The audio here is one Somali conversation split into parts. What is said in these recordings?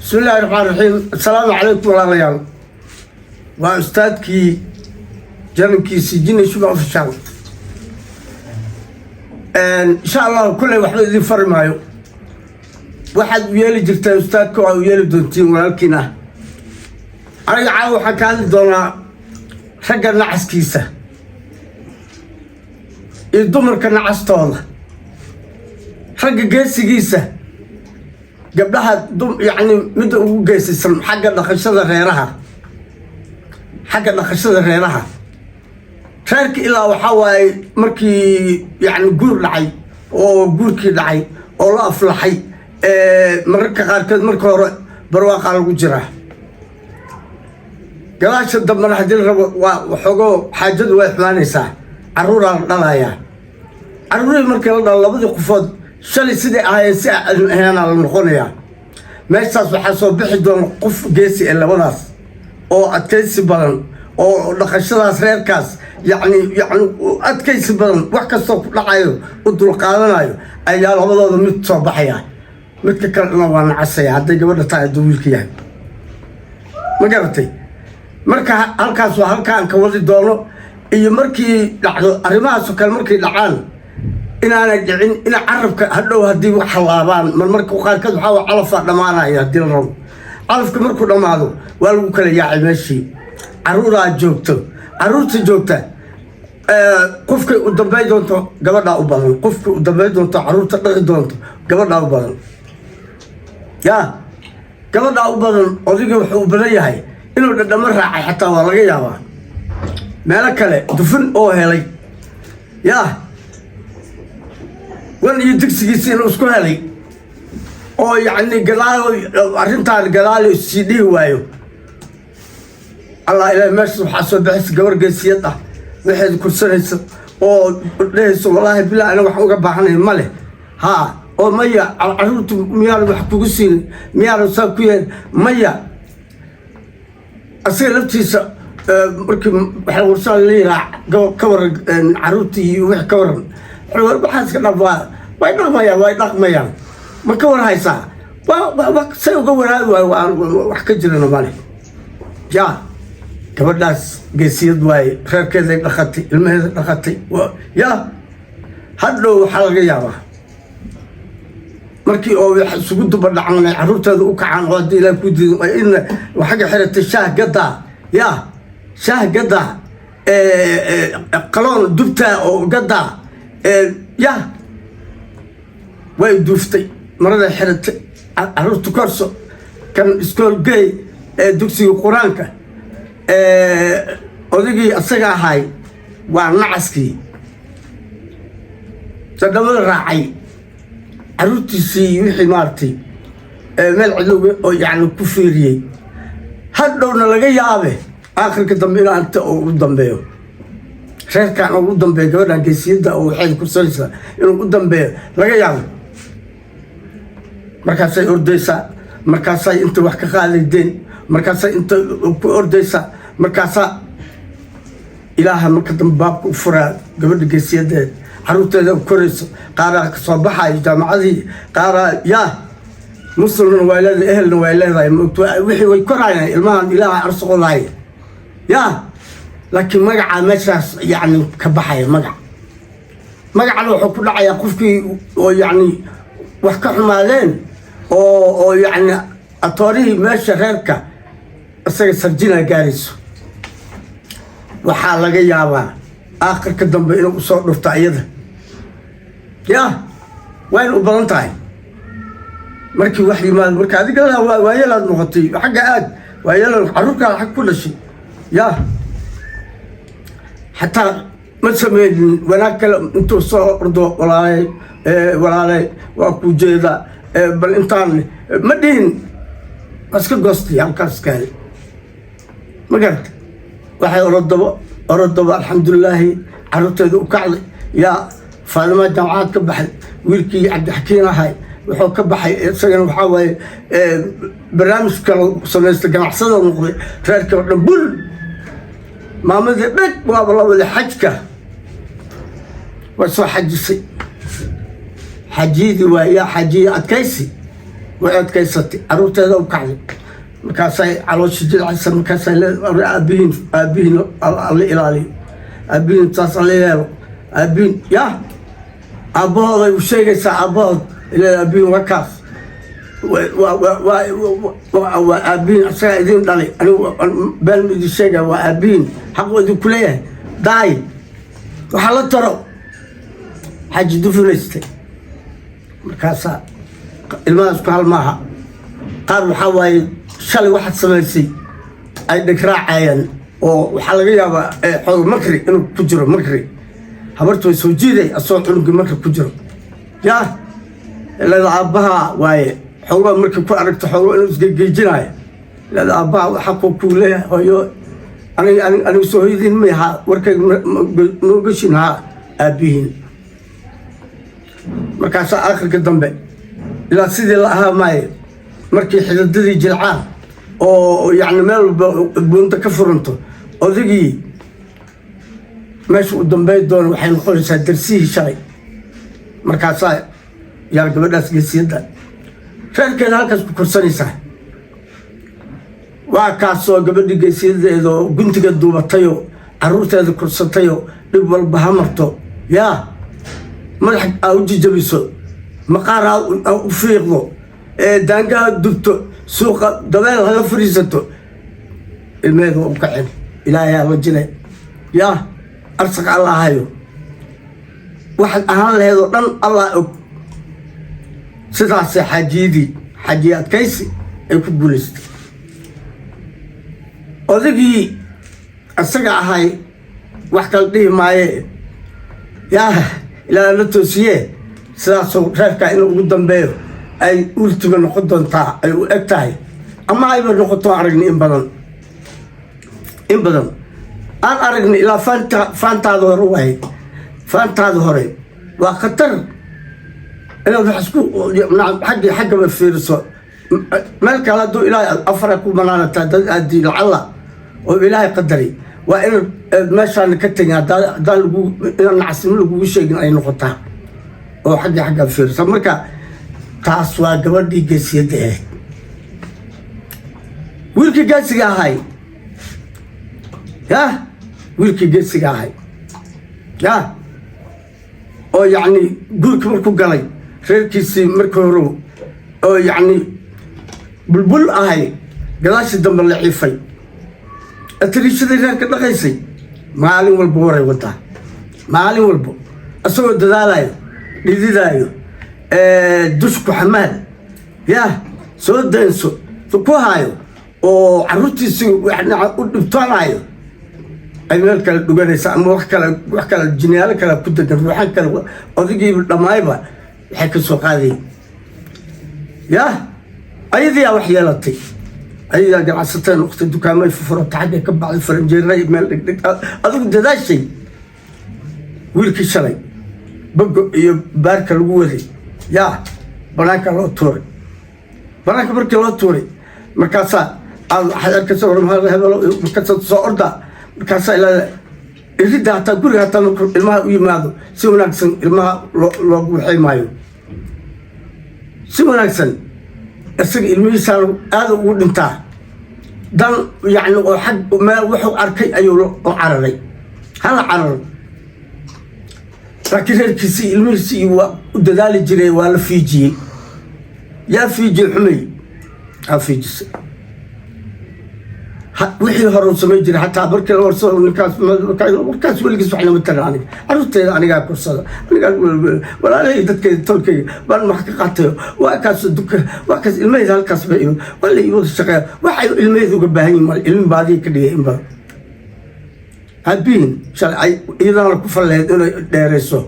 بسم الله الرحمن الرحيم. السلام عليكم ورحمة الله. وأستاذكي جنكي سجين شبع في الشغل. إن شاء الله كل واحد اللي فرق معه. واحد ويلي جرت أستاذك أو ويلي دونتين ولكن أنا عاو حكى دونا شجر نعس كيسة. الدمر كان نعس طاولة. حق جيس كيسة. قبلها يعني مدة جيس السلم حق دخشة غيرها. حق دخشة غيرها. شارك إلا وحواي مركي يعني جور لعي أو جور كي لعي أو لا أفلحي مركي قاركد مركي برواق على الوجرة. قلاش الدم راح يدير وحقو حاجة وإحماني ساعة عرورة لا عرورة مركي الله بدي قفض شلي سيدي هاي ساعة هنا على النخونية ما يستاس بحسوا بحدون قف جيسي إلا وناس أو أتكيسي بلن أو نخشلها سرير كاس يعني أتكيسي بلن وحكا صوب لعايو ودو القادنايو أيها العمضة ميت صباحية ميت كالنا وانا عسايا هادا جوانا تاعي دويلكيا ما قرتي مركا هالكاس وهالكا انك وضي دولو إيو مركي لعدو أرماها سوكال مركي لعان إنا نجعين إنا عرفك هدو هدي وحلابان من مركو قاركاد وحاو علفا دمانا يا هدي الرب علفك مركو دمادو والو كلا ياعي ماشي عرورا جوجتو عرورتي جوجتا قفكي ودنباي دونتو قبضا أبادن قفكي ودنباي دونتو عرورتا دغي دونتو قبضا أبادن يا قبضا أبادن أضيقي وحو بليهاي إنو دمر راعي حتى والغي يابا مالا كالي دفن أو هيلي يا وان يدكسيسين اسكو هلي او يعني قلال ارنتان قلال سيدي وايو الله الى ماشي وحاسو بحس قبر قيسيده وحيد كرسنيس او ليس والله بالله انا waxaan uga baahanay male ha oo maya caruurtu miyaal wax kugu siin miyaal soo ku yeen maya asii laftiisa markii waxa warsan leeyahay ka waran caruurtii wax ka waran waxaas ka dhabaa way dhaqmayaan ma ka war haysaa say uga waraad wax ka jirana male ja gabadhaas geesiyad waay reerkeeda dhaqatay ilmaheeda dhaqatay ya hadhow waxaa laga yaabaa markii oo wax isugu duba dhacnay caruurteeda u kacaan oo haddii ilaa ku diido in waxaga xiratay shaah gadaa ya shaah gadaa qaloon dubtaa oo gadaa يا ويدوفتي مرة حرت عرفت كورسو كان سكول جاي دوكسي قرانك أوديجي أصيغا هاي ونعسكي تدور راعي عرفت سي وحي مارتي مال عدو يعني كفيري هادونا لغا يابه آخر كدنبينا أنت ودنبيو شيخ كان ugu dambeeyay gabadhan geesiyada oo waxay ku saleysaa inuu ugu dambeeyo laga yaabo markaasay ordaysa markaasay inta wax ka qaadeen markaasay inta ku ordaysa markaasa ilaaha marka dambaabka u furaa gabadha geesiyada xarunteeda korayso qaara ka soo baxay jaamacadii qaara ya muslimin waalid ehelna waaleeday wixii way korayaan ilmahan ilaaha arsuqoday ya لكن مقع مشاس يعني كبحي مقع لو حكوا لعيا قفكي ويعني وحكا حمالين او يعني اطوريه ماشي غيرك سجينا جاريس وحال لغا يابا اخر كدنب انو سو دفتا ايده يا وين وبلنتاي markii wax yimaad marka adiga waa yeelad noqotay xaga aad waa yeelad xarunka xaq kula shay ya حتى ما سمين وناك انتو صوردو ولاي واكو جيدا بل انتان مدين اسكا قصتي هالكاس كاي ما قلت waxay orodaba alxamdulillah caruurteedu u kacday ya faalma jaamacad ka baxay wiilkii Cabdi Xakiin ahay wuxuu ka baxay isagana waxa way barnaamij kale sameystay ganacsada noqday reerka dhan bul maamada dhig waa wada xajka wasoo xajisay xajiidi waa ya xaji adkaysi وعد كيستي عروت هذا وكعلي مكاساي على شجع عسى مكاساي أبين الله أبين تصل لي أبين يا أبوه وشيء سأبوه إلى أبين وكاس وأبين أساعدين دالي أنا بين الشيء وأبين حقه ذو كليه داي وحلت ترى حاج دفنستي مكاسا الماس كهالماها قالوا حواي شالي واحد سميسي أي دكراع عيان وحلقة يابا حول مكري إنه كجرو مكري habartu way soo jiiday asoo cunuga marka ku jiro yaa ila aabaha way xoolo marka ku aragto xoolo inuu isgeejinayo ila aabaha waxa ku leeyahay hooyo ani soo hoydin ma aha warkay noo gashinaa aabihin markaas aakhirka dambe ila sidii la ahaa maay markii xididadii jilcaan oo yaani meel bunta ka furanto odagii ماشي قدام بيت دون وحين نقول سادرسيه شاي مركزا يا قبل جسيدة فين كان هالكاس بكرساني صح وكاسو قبل جسيدة إذا بنت قد دوبتيو عروت هذا كرسانتيو لبل بهمرتو يا ملحق أوجي جبيسو مقارا أو فيغلو دانجا دبتو سوق دبل هلا فريزتو الميد وقعين إلهي وجني يا أرسق الله هايو واحد أهان لهذا دن الله أب سداسي حاجيدي حاجيات كيسي يكون بوليست أذكي أرسق هاي واحد قلبي معي يا إلى لتوسيه سداسو رافكا إنه قدام بيو أي قلت من قدام تا أي أكتاي أما أي من قدام عرقني إن بدن أنا أرجعني إلى فانتا ظهر واحد فانتا ظهري وخطر أنا بحسكو نعم حق بفيرسو ملك على دو إلى أفرق ومنانا تأدي لعله وإلهي قدري وإن ماشى نكتني دا لقو إن نعسم لقو شيء أي نقطة وحق بفيرسو مركا تاسوا قبل دي جسيده ويلكي جسيا هاي يا ويلكي جسيا هاي يا أو يعني قولك مركو قلي خيركيسي مركو رو أو يعني بلبل هاي قلاش الدم اللي عيفي أتريش ذي ذاك الرئيسي معالي والبوري وطا معالي والبو أسوي دلالايو لذي دايو دوشكو حمال يا سو دينسو فكو هايو oo caruurtiisi waxna u dhibtanayo ay meel kale dhuganaysa ama wax kale jinyaal kale ku dadan ruuxan kale odigii dhamayba waxay ka soo qaaday ya ayadii wax yeelatay ayada ganacsatada waqti dukaamay furo taxadii ka bacay faranjeeray meel dhig adigu dadaashay wiilkii shalay bago iyo baarka lagu waday ya banaanka loo tuuray banaanka markii loo tuuray markaasa حياة كسر المهار هذا كسر صعدة كسر إلى إذا حتى كل حتى الماء يماذو سوى نكسن الماء لو حي مايو سوى نكسن السق الميسار هذا ودنتا دم يعني حد ما وحو أركي أيو عرري هلا عرر لكن الكسي الميسي ودلال جري ولا فيجي يا فيجي الحمي فيجي وحي هرون سمي جري حتى بركي الورسول والكاس ولقي سبحانه وتعالى عنك عرفت أنا قاعد كورسات أنا قاعد ولا لي دتك تركي بل محققاته وكاس دك وكاس الميز هالكاس بيو ولا يوض الشقة وحي الميز وقبهين مال الم بعدي كده إمبا هبين شال إذا أنا كفر له درسه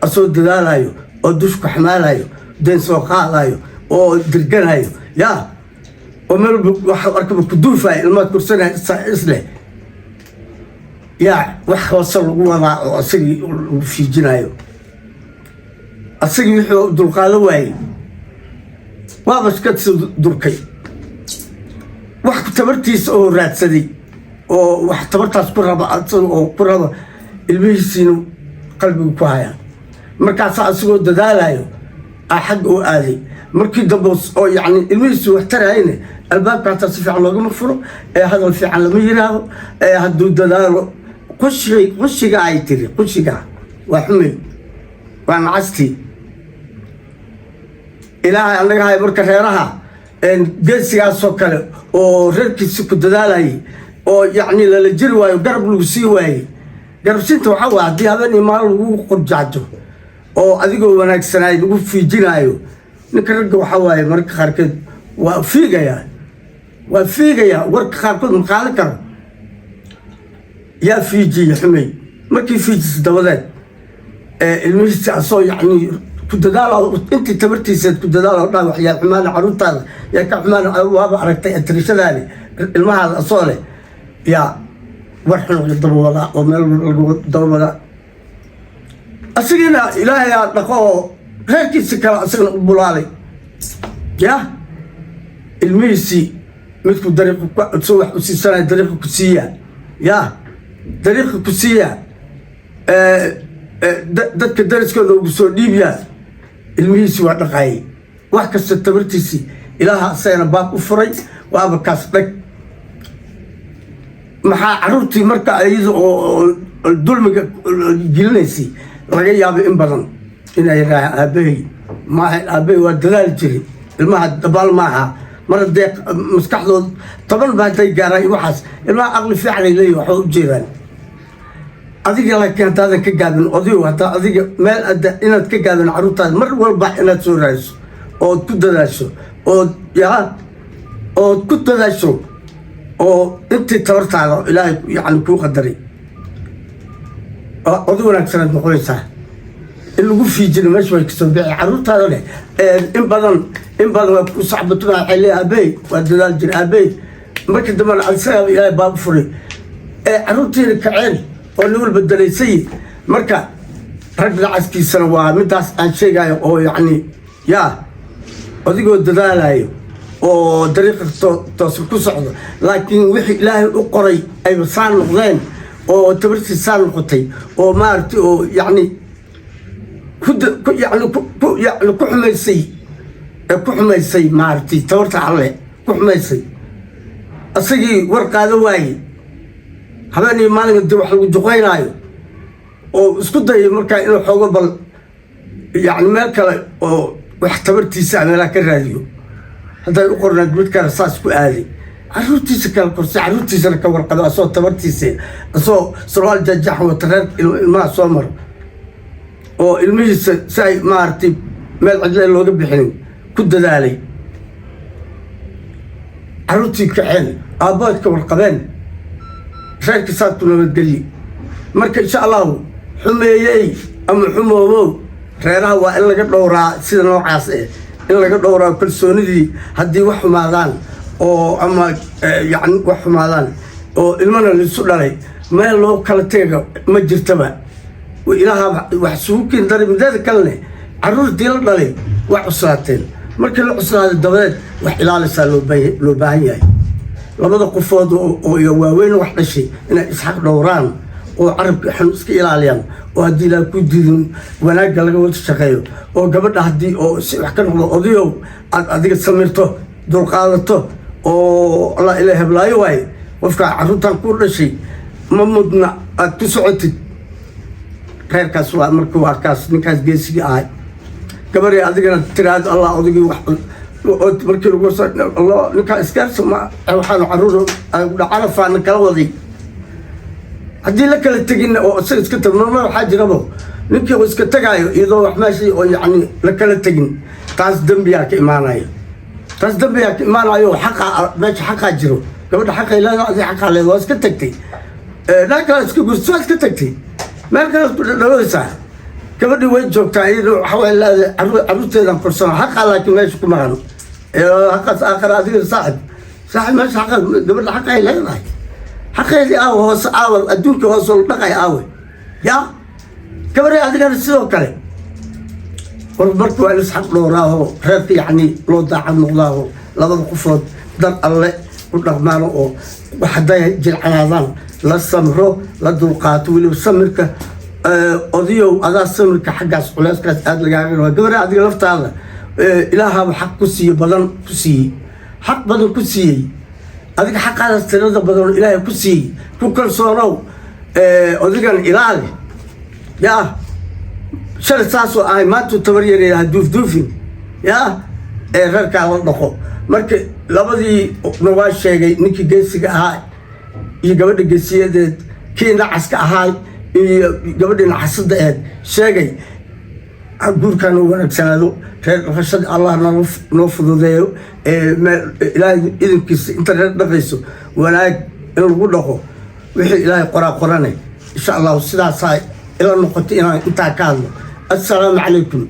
أصود دلالايو أو دوشك حمالايو دين سوقالايو أو درجنايو يا ومن أركب كدوفة الماء كرسنا إسله يا وصل وضع أصلي في جنايو أصلي يحو دلقالواي وابس كتس دركي تبرتيس أو رات سدي أو تبرتاس كرهبا أو كرهبا الميسينو قلبي كوايا مركز أسوق ددالايو حق وآذي مركي دبوس أو يعني الميس واحترهينه الباب كانت تصفي على مغفره هذا الفي على ميراه هدو دلال قشي قاعد تري قشي قاعد وحمي وأنا عستي إلهي أنا هاي مركز غيرها إن جلسي على السكر وركز سكر دلالي أو يعني للجروي وقرب الوسيوي قرب سنتو حوا دي هذا نمال وقد جاته أو أذيقوا وناك سنايد وقف في جنايو نكرقوا حواي مركز خاركد وفيقيا ورك خاركد مقالكر يا فيجي حمي مركي فيجي دوالات المجلس عصو يعني كنت دالة انت تبرتي سيد كنت دالة يا حمان عروتان يا كحمان وابا عرفتي التريشلالي المهال أصولي يا ورحنا الضرب ولا ومن الضرب ولا أسيقنا إلهي يا نقو غير سكرا أسيقنا بولالي يا الميسي مثل دريق تسوح وسيسانا دريق كسية يا دريق كسية dadka dariskooda ugu soo dhiibyaa ilmihiisi waa dhaqaayay wax kasta tabartiisii ilaaha asagana baab u furay waaba kaas dhag maxaa caruurtii marka iyada oo dulmiga gelinaysay laga yaabay in badan inay yiraahdaan aabahay waa dadaal jiray ilmaha dabaal maaha mar haddee maskaxdood toban baa intay gaaraan waxaas ilmaha aqli fiican ay leeyihin waxba u jeedaan adiga laakiin haddaadan ka gaabin odayow haddaa adiga meel adda inaad ka gaabin carruurtaada mar walba inaad soo raadiso ood ku dadaasho ood ku dadaasho oo intii tabartaada ilaahay yani kuu qadaray oday wanaagsanaad noqonaysaa in lagu fiijino meesha way kasoo bixi carruurtaada leh in badan waa ku saxbatuna waxay leeyahay aabey waa dadaal jira aabey markii dambena isaga ilaahay baab furay carruurtiina kaceen oo nin walba dalaysay marka rag dacaskiisana waa midaas aan sheegayo oo yani yaa adigoo dadaalayo oo dariiqa toosan ku socdo laakiin wixii ilaahay u qoray ayba saan noqdeen oo tabartii saan noqotay oo maaragtay oo yani ku xumaysay maaragtay tabarta alle ku xumaysay asagii war qaado waaye habeenii maalin dib wax lagu duqeynaayo oo isku dayay markaa inuu xoogo bal yani meel kale oo wax tabartiisa meelaha ka raadiyo hadday u qornayd mid kale saas ku aaday carruurtiisa kala korsay carruurtiisana ka warqado asoo tabartiisa asoo sarwaal jajax wata reer ilmaha soo maro oo ilmihiisa si ay maaragtay meel cidle looga bixinin ku dadaalay carruurtii kaceen aabbahood ka warqabeen reerkii saad ku nabadgelye marka insha allahu xumeeyey ama xumoobow reeraha waa in laga dhowraa sida noocaas in laga dhowraa kalsoonidii haddii wax xumaadaan oo ama yani wax xumaadaan oo ilmana laisu dhalay meel loo kala teega ma jirtaba ilaaha wax sugu keen daray mideeda kalene carruurtii la dhalay waa cuslaateen markii la cuslaaday dabadeed wax ilaalisaa loo baahan yahay labada qofood oo waaweyn wax dhashay inay isxaq dhowraan oo carabka xun iska ilaaliyaan oo haddii ilaa ku diidin wanaagga laga wada shaqeeyo oo gabadha haddii oo si wax ka noqdo odayow aad adiga samirto dulqaadato oo allah ila heblaayo waaye qofka carruurtan ku dhashay ma mudna aad ku socotid reerkaas waa marka waa kaas ninkaas geesigii ahay gabarii adigana tiraado allah odaygii wax markii lagu soo allah ninka iskaarsa ma waxaan carruur carafaan kala waday haddii la kala tegin oo isaga iska tag normal waxaa jirabo ninkii uu iska tagaayo iyadoo wax meeshii oo yani la kala tegin taas dembiyaa ka imaanayo xaqa meesha xaqaa jiro gabadha xaqay leedahay adii xaqaa leedahay waa iska tagtay naa kale iska gurso waa iska tagtay meel kale isku dhadhawaysaa gabadhii way joogtaa iyadoo waxaway leedahay carruurteedan korsana xaqaa laakiin meesha ku maqan حقا آخر هذه صاحب مش حقا قبل حقا لا حقا اللي هو أدونك وصل بقى أوي يا كبر هذه السوق كله وربطوا على حق له راه هذا يعني لو دعم الله لا تقفض در الله ورغمانه وحدا يجي على لا سمره لا دلقات ولو سمرك أضيو أذا سمرك حق أسقلاس كاس أدل جاكر وقبل أدي لفت هذا إلها حق كسي بدن كسي حق بدن كسي أديك حق هذا السنة بدن إلهي كسي كل صورو أديك الإلهي يا شر ساسو أي ما تتوري هدوف دوفين يا غير على الضخو مرك لبدي نواش شيء نكى جيسك هاي يقبل جيسية كين عسك هاي قبل الحصد شيء أقول كانوا ونكسلوا فشد الله نوفذ ذيو لا إذا كيس إنترنت نفسه ولا نقول له وحي إلهي قرآني إن شاء الله والسلام صاي إلى النقطة إنت كاذب السلام عليكم.